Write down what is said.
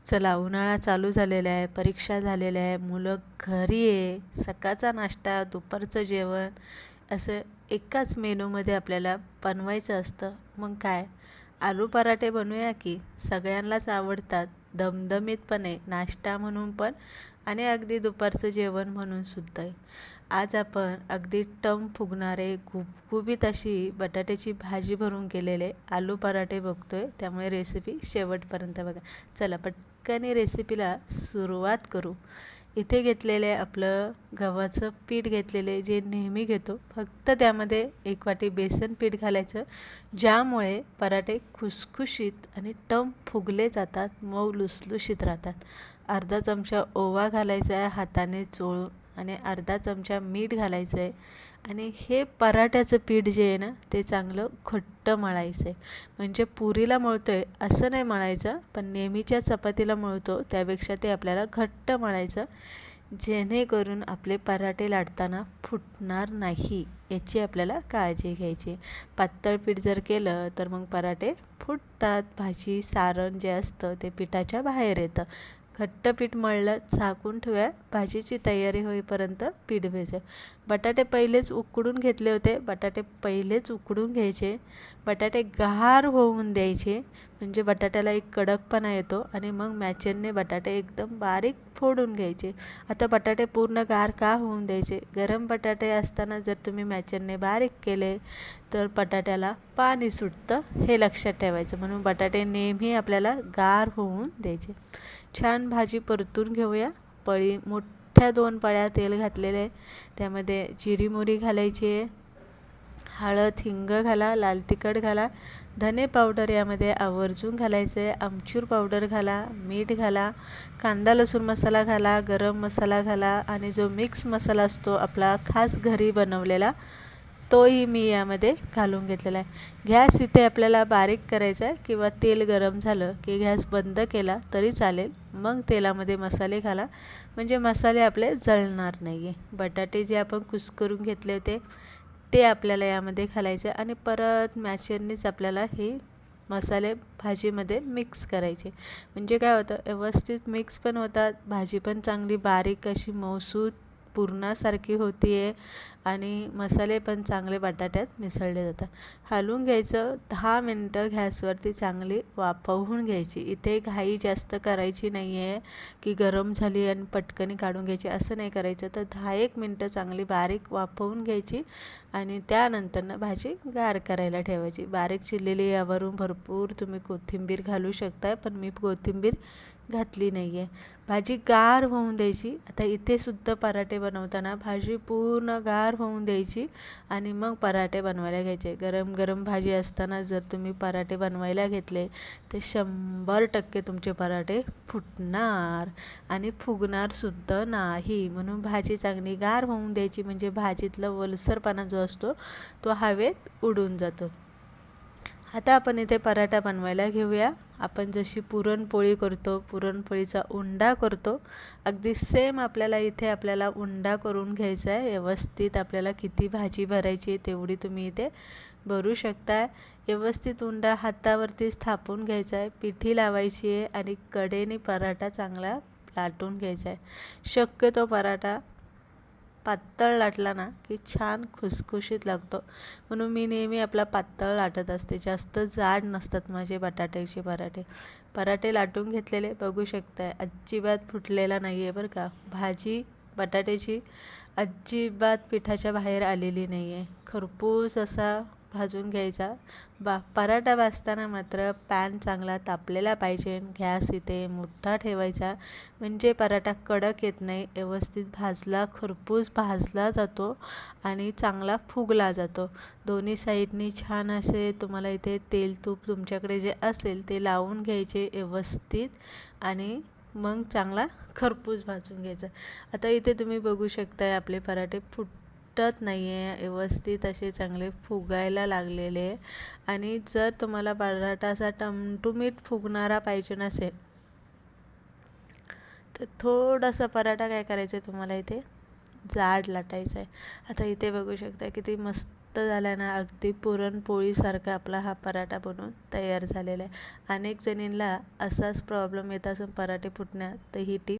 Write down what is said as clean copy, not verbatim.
चला, उन्हाळा चालू झालेला आहे, परीक्षा झालेल्या आहे, मुलं घरी आहे, सकाळचा नाश्ता, दुपारचं जेवण असं एकाच मेनूमध्ये आपल्याला बनवायचं असतं. मग काय, आलू पराठे बनवूया की. सगळ्यांनाच आवडतात, दमदमीतपणे नाश्ता म्हणून पण आणि अगदी दुपारचं जेवण म्हणून सुद्धा. आज आपण अगदी टम फुगणारे गुबगुबीत अशी बटाट्याची भाजी भरून केलेले आलू पराठे बघतोय, त्यामुळे रेसिपी शेवटपर्यंत बघा. चला पटकन रेसिपीला सुरुवात करू. इथे घेतलेले आपलं गव्हाचं पीठ घेतलेले, जे नेहमी घेतो, फक्त त्यामध्ये 1 वाटी बेसन पीठ घालायचं, ज्यामुळे पराठे खुसखुशीत आणि टम फुगले जातात, मऊ लुसलुशीत राहतात. अर्धा चमचा ओवा घालायचा आहे हाताने चोळून आणि अर्धा चमचा मीठ घालायचं आहे. आणि हे पराठ्याचं पीठ जे आहे ना, ते चांगलं घट्ट मळायचं आहे. म्हणजे पुरीला मळतोय असं नाही मळायचं, पण नेहमीच्या चपातीला मळतो त्यापेक्षा ते आपल्याला घट्ट मळायचं, जेणेकरून आपले पराठे लाटताना फुटणार नाही, याची आपल्याला काळजी घ्यायची. पातळ पीठ जर केलं तर मग पराठे फुटतात, भाजी सारण जे असतं ते पिठाच्या बाहेर येतं. घट्ट पीठ मळलं, झाकून ठेवूया, भाजीची तयारी होईपर्यंत पीठ भिजेल. बटाटे पहिलेच उकडून घेतले होते, बटाटे पहिलेच उकडून घ्यायचे. बटाटे गार होऊन द्यायचे, म्हणजे बटाट्याला एक कडकपणा येतो आणि मग मॅचरने बटाटे एकदम बारीक फोडून घ्यायचे. आता बटाटे पूर्ण गार का होऊन द्यायचे? गरम बटाटे असताना जर तुम्ही मॅचरने बारीक केले तर बटाट्याला पाणी सुटतं, हे लक्षात ठेवायचं. म्हणून बटाटे नेहमी आपल्याला गार होऊन द्यायचे. छान भाजी परतून घेऊया. मोठ्या 2 पळ्या तेल घातलेले, त्यामध्ये जिरी मोहरी घालायची आहे, हळद हिंग घाला, लाल तिखट घाला, धने पावडर यामध्ये आवर्जून घालायचं आहे, आमचूर पावडर घाला, मीठ घाला, कांदा लसूण मसाला घाला, गरम मसाला घाला आणि जो मिक्स मसाला असतो आपला खास घरी बनवलेला, तोही मी यामध्ये घालून घेतलेला आहे. गॅस इथे आपल्याला बारीक करायचा आहे, किंवा तेल गरम झालं की गॅस बंद केला तरी चालेल. मग तेलामध्ये मसाले घाला, म्हणजे मसाले आपले जळणार नाही. बटाटे जे आपण कुस्करून घेतले होते ते आपल्याला यामध्ये घालायचे आणि परत मॅचरनीच आपल्याला हे मसाले भाजीमध्ये मिक्स करायचे. म्हणजे काय होतं, व्यवस्थित मिक्स पण होतात, भाजी पण चांगली बारीक अशी मऊसूत पुरणासारखी होतीये आणि मसाले पण चांगले बटाट्यात मिसळले जातात. हलवून घ्यायचं, 10 मिनटं गॅसवरती चांगली वाफवून घ्यायची. इथे घाई जास्त करायची नाही आहे की गरम झाली आणि पटकन काढून घ्यायची, असं नाही करायचं. तर 10-1 मिनटं चांगली बारीक वाफवून घ्यायची आणि त्यानंतरनं भाजी गार करायला ठेवायची. बारीक चिरलेली यावरून भरपूर तुम्ही कोथिंबीर घालू शकता, पण मी कोथिंबीर घातली नाही आहे. भाजी गार होऊन द्यायची. आता इथे सुद्धा पराठे बनवताना भाजी पूर्ण गार होऊन द्यायची आणि मग पराठे बनवायला घ्यायचे. गरम गरम भाजी असताना जर तुम्ही पराठे बनवायला घेतले तर 100% तुमचे पराठे फुटणार आणि फुगणार सुद्धा नाही. म्हणून भाजी चांगली गार होऊन द्यायची, म्हणजे भाजीतला ओलसरपणा जो असतो तो हवेत उडून जातो. आता आपण इथे पराठा बनवायला घेऊया. आपण जशी पुरणपोळी करतो, पुरणपोळीचा उंडा करतो, अगदी सेम आपल्याला इथे उंडा करून घ्यायचा आहे. व्यवस्थित आपल्याला किती भाजी भरायची तेवढी तुम्ही इथे भरू शकता. व्यवस्थित उंडा हातावरती थापून घ्यायचा आहे, पिठी लावायची आहे आणि कडेने पराठा चांगला लाटून घ्यायचा आहे. शक्यतो पराठा पातळ लाटला ना की छान खुसखुशीत लागतो, म्हणून मी नेहमी आपला पातळ लाटत असते. जास्त जाड नसतात माझे बटाट्याचे पराठे. पराठे लाटून घेतलेले बघू शकताय, अजिबात फुटलेला नाही आहे बरं का. भाजी बटाट्याची अजिबात पिठाच्या बाहेर आलेली नाही आहे. खरपूस असा भाजून घ्यायचा. पराठा भाजताना मात्र पॅन चांगला तापलेला पाहिजे. गॅस इथे मोठा ठेवायचा, म्हणजे पराठा कडक येत नाही, व्यवस्थित भाजला, खरपूस भाजला जातो आणि चांगला फुगला जातो. दोन्ही साईडनी छान असे तुम्हाला इथे तेल तूप तुमच्याकडे जे असेल ते लावून घ्यायचे व्यवस्थित आणि मग चांगला खरपूस भाजून घ्यायचा. आता इथे तुम्ही बघू शकताय आपले पराठे फुटत नाही आहे, व्यवस्थित असे चांगले फुगायला लागलेले. आणि जर तुम्हाला पराठा असा टमटमीत फुगणारा पाहिजे नसेल तर थोडासा पराठा काय करायचं आहे तुम्हाला, इथे जाड लाटायचा आहे. आता इथे बघू शकता किती मस्त घट्ट झाला ना, अगदी पुरणपोळीसारखा आपला हा पराठा बनवून तयार झालेला आहे. अनेक जणींना असाच प्रॉब्लेम येत असेल पराठे फुटण्यात, तर ही टीप